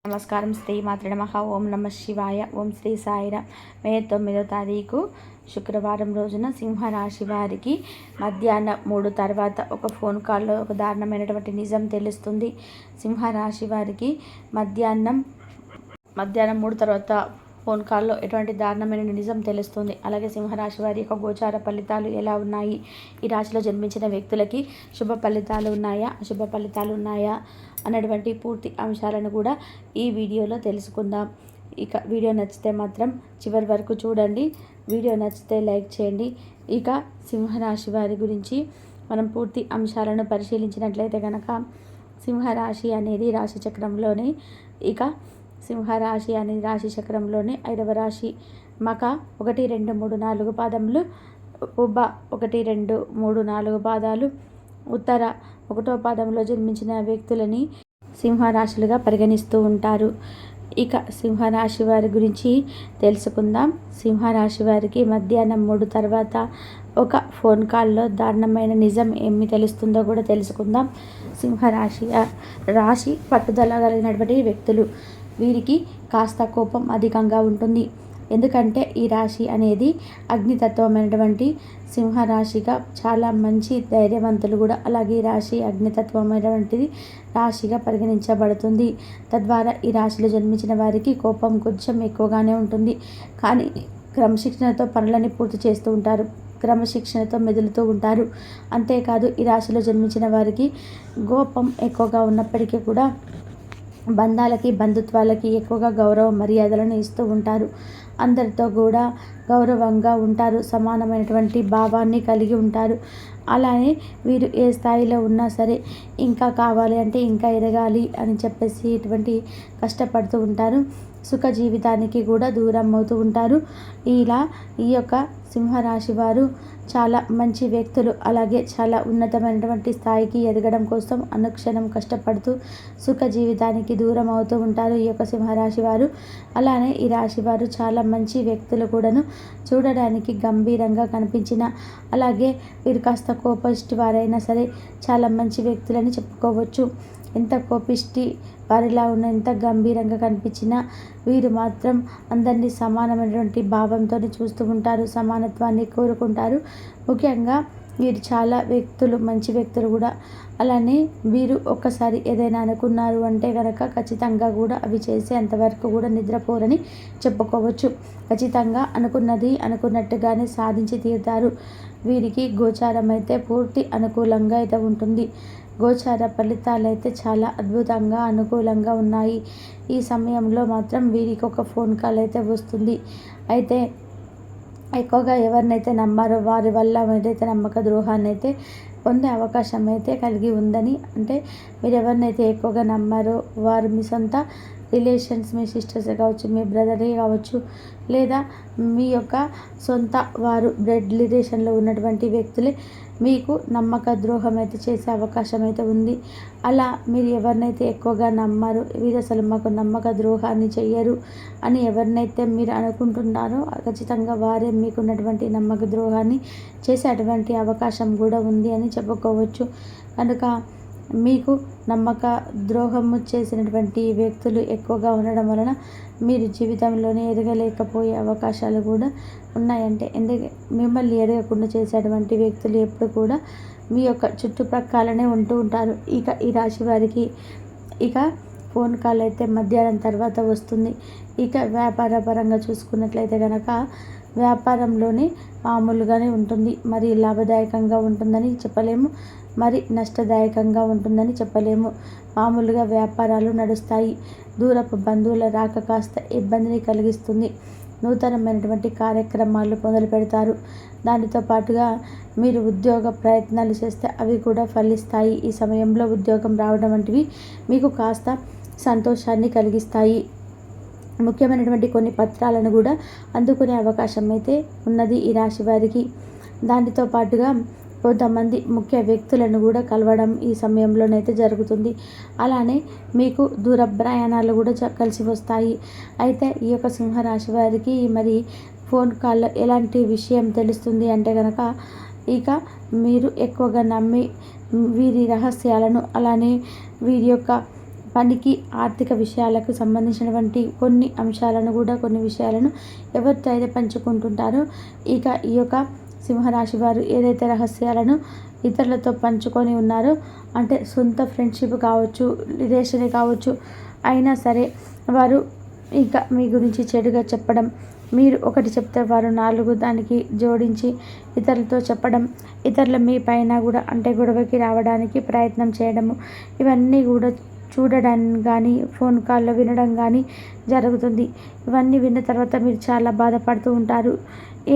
నమస్కారం. శ్రీ మాత్రే నమః. ఓం నమ శివాయ. ఓం శ్రీ సాయిరామ్. మే 9వ తారీఖు శుక్రవారం రోజున సింహరాశి వారికి మధ్యాహ్నం 3 తర్వాత ఒక ఫోన్ కాల్లో ఒక దారుణమైనటువంటి నిజం తెలుస్తుంది. సింహరాశి వారికి మధ్యాహ్నం 3 తర్వాత ఫోన్ కాల్లో ఎటువంటి దారుణమైన నిజం తెలుస్తుంది. అలాగే సింహరాశి వారి యొక్క గోచార ఫలితాలు ఎలా ఉన్నాయి, ఈ రాశిలో జన్మించిన వ్యక్తులకి శుభ ఫలితాలు ఉన్నాయా, అశుభ ఫలితాలు ఉన్నాయా అన్నటువంటి పూర్తి అంశాలను కూడా ఈ వీడియోలో తెలుసుకుందాం. ఇక వీడియో నచ్చితే మాత్రం చివరి వరకు చూడండి. వీడియో నచ్చితే లైక్ చేయండి. ఇక సింహరాశి వారి గురించి మనం పూర్తి అంశాలను పరిశీలించినట్లయితే కనుక సింహరాశి అనేది రాశి చక్రంలోనే సింహరాశి అనేది రాశి చక్రంలోనే 5వ రాశి. మక 1, 2, 3, 4 పాదములు, ఉబ్బ 1, 2, 3, 4 పాదాలు, ఉత్తర 1వ పాదంలో జన్మించిన వ్యక్తులని సింహరాశులుగా పరిగణిస్తూ ఉంటారు. ఇక సింహరాశి వారి గురించి తెలుసుకుందాం. సింహరాశి వారికి మధ్యాహ్నం 3 తర్వాత ఒక ఫోన్ కాల్లో దారుణమైన నిజం ఏమి తెలుస్తుందో కూడా తెలుసుకుందాం. రాశి పట్టుదల కలిగినటువంటి వ్యక్తులు. వీరికి కాస్త కోపం అధికంగా ఉంటుంది. ఎందుకంటే ఈ రాశి అనేది అగ్నితత్వమైనటువంటి సింహరాశిగా చాలా మంచి ధైర్యవంతులు కూడా. అలాగే ఈ రాశి అగ్నితత్వమైనటువంటిది రాశిగా పరిగణించబడుతుంది. తద్వారా ఈ రాశిలో జన్మించిన వారికి కోపం కొంచెం ఎక్కువగానే ఉంటుంది. కానీ క్రమశిక్షణతో పనులని పూర్తి చేస్తూ ఉంటారు. క్రమశిక్షణతో మెదులుతూ ఉంటారు. అంతేకాదు ఈ రాశిలో జన్మించిన వారికి కోపం ఎక్కువగా ఉన్నప్పటికీ కూడా బంధాలకి, బంధుత్వాలకి ఎక్కువగా గౌరవ మర్యాదలను ఇస్తూ ఉంటారు. అందరితో కూడా గౌరవంగా ఉంటారు. సమానమైనటువంటి భావాన్ని కలిగి ఉంటారు. అలానే వీరు ఏ స్థాయిలో ఉన్నా సరే ఇంకా కావాలి అంటే ఇంకా ఎదగాలి అని చెప్పేసి ఇటువంటి కష్టపడుతూ ఉంటారు. సుఖ జీవితానికి కూడా దూరం అవుతూ ఉంటారు. ఇలా ఈ యొక్క సింహరాశి వారు చాలా మంచి వ్యక్తులు. అలాగే చాలా ఉన్నతమైనటువంటి స్థాయికి ఎదగడం కోసం అనుక్షణం కష్టపడుతూ సుఖ జీవితానికి దూరం అవుతూ ఉంటారు ఈ యొక్క సింహరాశి వారు. అలానే ఈ రాశి వారు చాలా మంచి వ్యక్తులు కూడాను. చూడడానికి గంభీరంగా కనిపించిన, అలాగే వీరు కాస్త కోపిష్టి వారైనా సరే చాలా మంచి వ్యక్తులని చెప్పుకోవచ్చు. ఎంత కోపిష్టి వారిలా ఉన్న, ఎంత గంభీరంగా కనిపించినా వీరు మాత్రం అందరినీ సమానమైనటువంటి భావంతో చూస్తూ ఉంటారు. సమానత్వాన్ని కోరుకుంటారు. ముఖ్యంగా వీరు చాలా మంచి వ్యక్తులు కూడా. అలానే వీరు ఒక్కసారి ఏదైనా అనుకున్నారు అంటే కనుక ఖచ్చితంగా కూడా అవి చేసేంతవరకు కూడా నిద్రపోరని చెప్పుకోవచ్చు. ఖచ్చితంగా అనుకున్నది అనుకున్నట్టుగానే సాధించి తీరుతారు. వీరికి గోచారం అయితే పూర్తి అనుకూలంగా అయితే ఉంటుంది. గోచార ఫలితాలు అయితే చాలా అద్భుతంగా అనుకూలంగా ఉన్నాయి. ఈ సమయంలో మాత్రం వీరికి ఒక ఫోన్ కాల్ అయితే వస్తుంది. అయితే ఎక్కువగా ఎవరినైతే నమ్మారో వారి వల్ల ఏదైతే నమ్మక ద్రోహాన్ని అయితే పొందే అవకాశం అయితే కలిగి ఉందని, అంటే మీరు ఎవరినైతే ఎక్కువగా నమ్మారో వారు మీ సొంత రిలేషన్స్, మీ సిస్టర్సే కావచ్చు, మీ బ్రదరే కావచ్చు, లేదా మీ యొక్క సొంత వారు బ్లడ్ రిలేషన్లో ఉన్నటువంటి వ్యక్తులే మీకు నమ్మక ద్రోహం అయితే చేసే అవకాశం అయితే ఉంది. అలా మీరు ఎవరినైతే ఎక్కువగా నమ్మారో, వీరు అసలు మాకు నమ్మక ద్రోహాన్ని చెయ్యరు అని ఎవరినైతే మీరు అనుకుంటున్నారో ఖచ్చితంగా వారే మీకున్నటువంటి నమ్మక ద్రోహాన్ని చేసేటువంటి అవకాశం కూడా ఉంది అని చెప్పుకోవచ్చు. కనుక మీకు నమ్మక ద్రోహము చేసినటువంటి వ్యక్తులు ఎక్కువగా ఉండడం వలన మీరు జీవితంలోనే ఎదగలేకపోయే అవకాశాలు కూడా ఉన్నాయంటే, మిమ్మల్ని ఎదగకుండా చేసేటువంటి వ్యక్తులు ఎప్పుడు కూడా మీ యొక్క చుట్టుప్రక్కలనే ఉంటూ ఉంటారు. ఇక ఈ రాశి వారికి ఫోన్ కాల్ అయితే మధ్యాహ్నం తర్వాత వస్తుంది. ఇక వ్యాపార పరంగా చూసుకున్నట్లయితే కనుక వ్యాపారంలోనే మామూలుగానే ఉంటుంది. మరి లాభదాయకంగా ఉంటుందని చెప్పలేము, మరి నష్టదాయకంగా ఉంటుందని చెప్పలేము. మామూలుగా వ్యాపారాలు నడుస్తాయి. దూరపు బంధువుల రాక కాస్త ఇబ్బందిని కలిగిస్తుంది. నూతనమైనటువంటి కార్యక్రమాలు మొదలు పెడతారు. దానితో పాటుగా మీరు ఉద్యోగ ప్రయత్నాలు చేస్తే అవి కూడా ఫలిస్తాయి. ఈ సమయంలో ఉద్యోగం రావడం వంటివి మీకు కాస్త సంతోషాన్ని కలిగిస్తాయి. ముఖ్యమైనటువంటి కొన్ని పత్రాలను కూడా అందుకునే అవకాశం అయితే ఉన్నది ఈ రాశి వారికి. దానితో పాటుగా కొంతమంది ముఖ్య వ్యక్తులను కూడా కలవడం ఈ సమయంలోనైతే జరుగుతుంది. అలానే మీకు దూర ప్రయాణాలు కూడా కలిసి వస్తాయి. అయితే ఈ యొక్క సింహరాశి వారికి మరి ఫోన్ కాల్లో ఎలాంటి విషయం తెలుస్తుంది అంటే కనుక, ఇక మీరు ఎక్కువగా నమ్మి వీరి రహస్యాలను, అలానే వీరి యొక్క పనికి, ఆర్థిక విషయాలకు సంబంధించినటువంటి కొన్ని విషయాలను ఎవరితో అయితే పంచుకుంటుంటారో ఇక ఈ యొక్క సింహరాశి వారు ఏదైతే రహస్యాలను ఇతరులతో పంచుకొని ఉన్నారో, అంటే సొంత ఫ్రెండ్షిప్ కావచ్చు, రిలేషన్ కావచ్చు, అయినా సరే వారు ఇక మీ గురించి చెడుగా చెప్పడం, మీరు ఒకటి చెప్తే వారు 4 దానికి జోడించి ఇతరులతో చెప్పడం, ఇతరులు మీ పైన కూడా అంటే గొడవకి రావడానికి ప్రయత్నం చేయడము, ఇవన్నీ కూడా చూడడం కానీ, ఫోన్ కాల్లో వినడం కానీ జరుగుతుంది. ఇవన్నీ విన్న తర్వాత మీరు చాలా బాధపడుతూ ఉంటారు.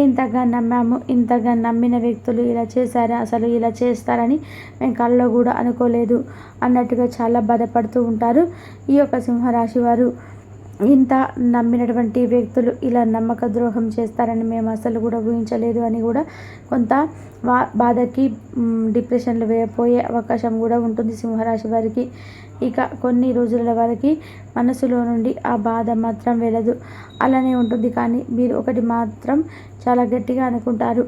ఇంతగా నమ్మాము, ఇంతగా నమ్మిన వ్యక్తులు ఇలా చేశారా, అసలు ఇలా చేస్తారని మేము కల్లో కూడా అనుకోలేదు అన్నట్టుగా చాలా బాధపడుతూ ఉంటారు. ఈ యొక్క సింహరాశి వారు ఇంత నమ్మినటువంటి వ్యక్తులు ఇలా నమ్మక ద్రోహం చేస్తారని మేము అసలు కూడా ఊహించలేదు అని కూడా కొంత బాధకి డిప్రెషన్లో పోయే అవకాశం కూడా ఉంటుంది సింహరాశి వారికి. ఇక కొన్ని రోజుల వరకు మనసులో నుండి ఆ బాధ మాత్రం వెళ్ళదు, అలానే ఉంటుంది. కానీ మీరు ఒకటి మాత్రం చాలా గట్టిగా అనుకుంటారు,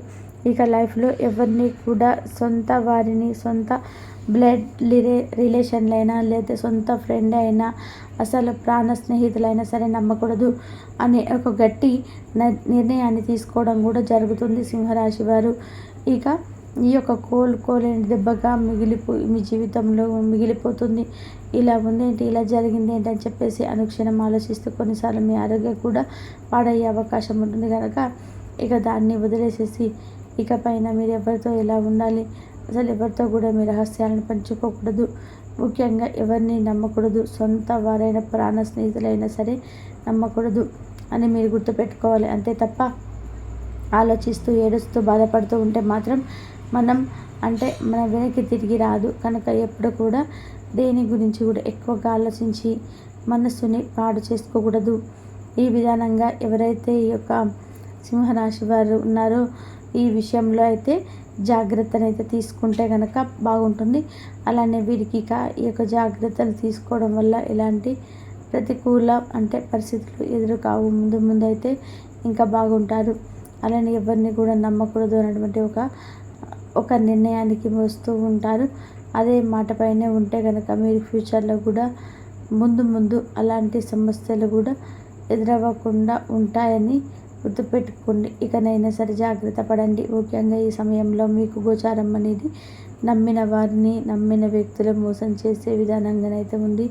ఇక లైఫ్లో ఎవరిని కూడా సొంత వారిని, సొంత బ్లడ్ రిలేషన్లైనా లేదా సొంత ఫ్రెండ్ అయినా, అసలు ప్రాణ స్నేహితులైనా సరే నమ్మకూడదు అనే ఒక గట్టి నిర్ణయాన్ని తీసుకోవడం కూడా జరుగుతుంది సింహరాశి వారు. ఇక ఈ యొక్క కోలుకోలేని దెబ్బగా మీ జీవితంలో మిగిలిపోతుంది. ఇలా ఉందేంటి, ఇలా జరిగింది ఏంటి అని చెప్పేసి అనుక్షణం ఆలోచిస్తూ కొన్నిసార్లు మీ ఆరోగ్యం కూడా పాడయ్యే అవకాశం ఉంటుంది కనుక ఇక దాన్ని వదిలేసేసి ఇకపైన మీరు ఎవరితో ఎలా ఉండాలి, అసలు ఎవరితో కూడా మీ రహస్యాలను పంచుకోకూడదు, ముఖ్యంగా ఎవరిని నమ్మకూడదు, సొంత వారైన ప్రాణ స్నేహితులైనా సరే నమ్మకూడదు అని మీరు గుర్తుపెట్టుకోవాలి. అంతే తప్ప ఆలోచిస్తూ ఏడుస్తూ బాధపడుతూ ఉంటే మాత్రం మన వెనక్కి తిరిగి రాదు కనుక ఎప్పుడు కూడా దేని గురించి కూడా ఎక్కువగా ఆలోచించి మనస్సుని పాడు చేసుకోకూడదు. ఈ విధానంగా ఎవరైతే ఈ యొక్క సింహరాశి వారు ఉన్నారో ఈ విషయంలో అయితే జాగ్రత్తను అయితే తీసుకుంటే కనుక బాగుంటుంది. అలానే వీరికి ఈ యొక్క జాగ్రత్తలు తీసుకోవడం వల్ల ఎలాంటి ప్రతికూల పరిస్థితులు ఎదురు కావు. ముందు అయితే ఇంకా బాగుంటారు. అలానే ఎవరిని కూడా నమ్మకూడదు అన్నటువంటి ఒక నిర్ణయానికి వస్తూ ఉంటారు. అదే మాటపైనే ఉంటే కనుక మీరు ఫ్యూచర్లో కూడా ముందు అలాంటి సమస్యలు కూడా ఎదురవ్వకుండా ఉంటాయని గుర్తుపెట్టుకోండి. ఇకనైనా సరే జాగ్రత్త పడండి. ముఖ్యంగా ఈ సమయంలో మీకు గోచారం అనేది నమ్మిన వారిని, నమ్మిన వ్యక్తులు మోసం చేసే విధానంగానైతే ఉంది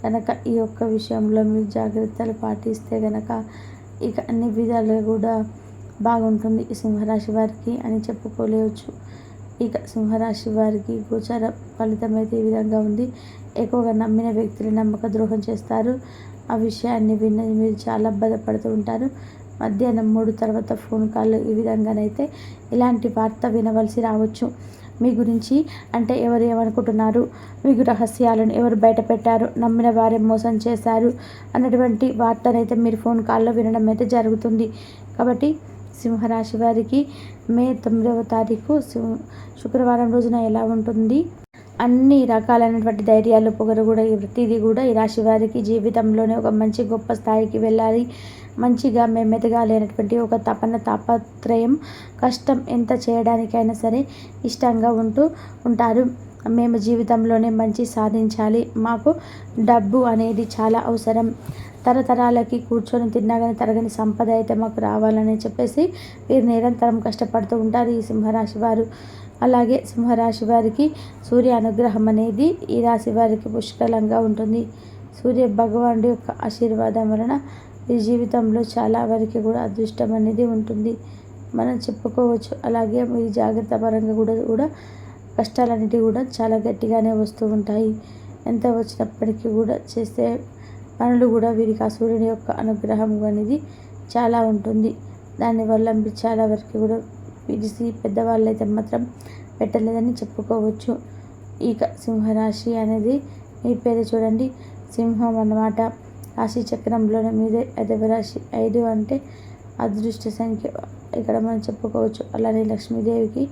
కనుక ఈ యొక్క విషయంలో మీరు జాగ్రత్తలు పాటిస్తే కనుక ఇక అన్ని విధాలుగా కూడా బాగుంటుంది ఈ సింహరాశి వారికి అని చెప్పుకోలేవచ్చు. ఇక సింహరాశి వారికి గోచార ఫలితం అయితే ఈ విధంగా ఉంది. ఎక్కువగా నమ్మిన వ్యక్తులు నమ్మక ద్రోహం చేస్తారు. ఆ విషయాన్ని విన్న మీరు చాలా బాధపడుతూ ఉంటారు. మధ్యాహ్నం 3 తర్వాత ఫోన్ కాల్ ఈ విధంగానైతే ఇలాంటి వార్త వినవలసి రావచ్చు. మీ గురించి ఎవరు ఏమనుకుంటున్నారు, మీకు రహస్యాలను ఎవరు బయట పెట్టారు, నమ్మిన వారే మోసం చేశారు అన్నటువంటి వార్తనైతే మీరు ఫోన్ కాల్లో వినడం అయితే జరుగుతుంది. కాబట్టి సింహరాశి వారికి మే 9వ తారీఖు శుక్రవారం రోజున ఎలా ఉంటుంది, అన్ని రకాలైనటువంటి ధైర్యాలు, పొగరు కూడా ప్రతిదీ కూడా ఈ రాశి వారికి జీవితంలోనే ఒక మంచి గొప్ప స్థాయికి వెళ్ళాలి, మంచిగా మేము ఎదగాలి అనేటువంటి ఒక తాపత్రయం, కష్టం ఎంత చేయడానికైనా సరే ఇష్టంగా ఉంటారు. మేము జీవితంలోనే మంచి సాధించాలి, మాకు డబ్బు అనేది చాలా అవసరం, తరతరాలకి కూర్చొని తిన్నా కానీ తరగని సంపద అయితే మాకు రావాలని చెప్పేసి వీరు నిరంతరం కష్టపడుతూ ఉంటారు ఈ సింహరాశి వారు. అలాగే సింహరాశి వారికి సూర్య అనుగ్రహం అనేది ఈ రాశి వారికి పుష్కలంగా ఉంటుంది. సూర్య భగవానుడి యొక్క ఆశీర్వాదం వలన ఈ జీవితంలో చాలా వరకు కూడా అదృష్టం అనేది ఉంటుంది మనం చెప్పుకోవచ్చు. అలాగే మీ జాగ్రత్త పరంగా కూడా కష్టాలన్నిటివి కూడా చాలా గట్టిగానే వస్తూ ఉంటాయి. ఎంత వచ్చినప్పటికీ కూడా చేసే పనులు కూడా వీరికి ఆ సూర్యుని యొక్క అనుగ్రహం అనేది చాలా ఉంటుంది. దానివల్ల మీరు చాలా వరకు కూడా విడిసి పెద్దవాళ్ళు అయితే మాత్రం పెట్టలేదని చెప్పుకోవచ్చు. ఇక సింహరాశి అనేది మీ పేరు చూడండి, సింహం అన్నమాట. రాశి చక్రంలోనే మీదే 5వ రాశి. 5 అంటే అదృష్ట సంఖ్య ఇక్కడ మనం చెప్పుకోవచ్చు. అలానే లక్ష్మీదేవికి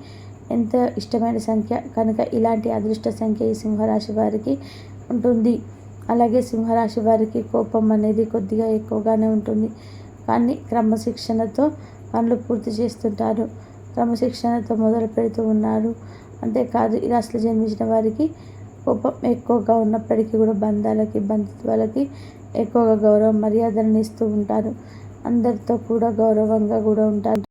ఎంత ఇష్టమైన సంఖ్య కనుక ఇలాంటి అదృష్ట సంఖ్య ఈ సింహరాశి వారికి ఉంటుంది. అలాగే సింహరాశి వారికి కోపం అనేది కొద్దిగా ఎక్కువగానే ఉంటుంది, కానీ క్రమశిక్షణతో పనులు పూర్తి చేస్తుంటారు, క్రమశిక్షణతో మొదలు పెడుతూ ఉన్నారు. అంతేకాదు ఈ రాశిలో జన్మించిన వారికి కోపం ఎక్కువగా ఉన్నప్పటికీ కూడా బంధాలకి బంధుత్వాలకి ఎక్కువగా గౌరవ మర్యాదలను ఇస్తూ ఉంటారు. అందరితో కూడా గౌరవంగా కూడా ఉంటారు.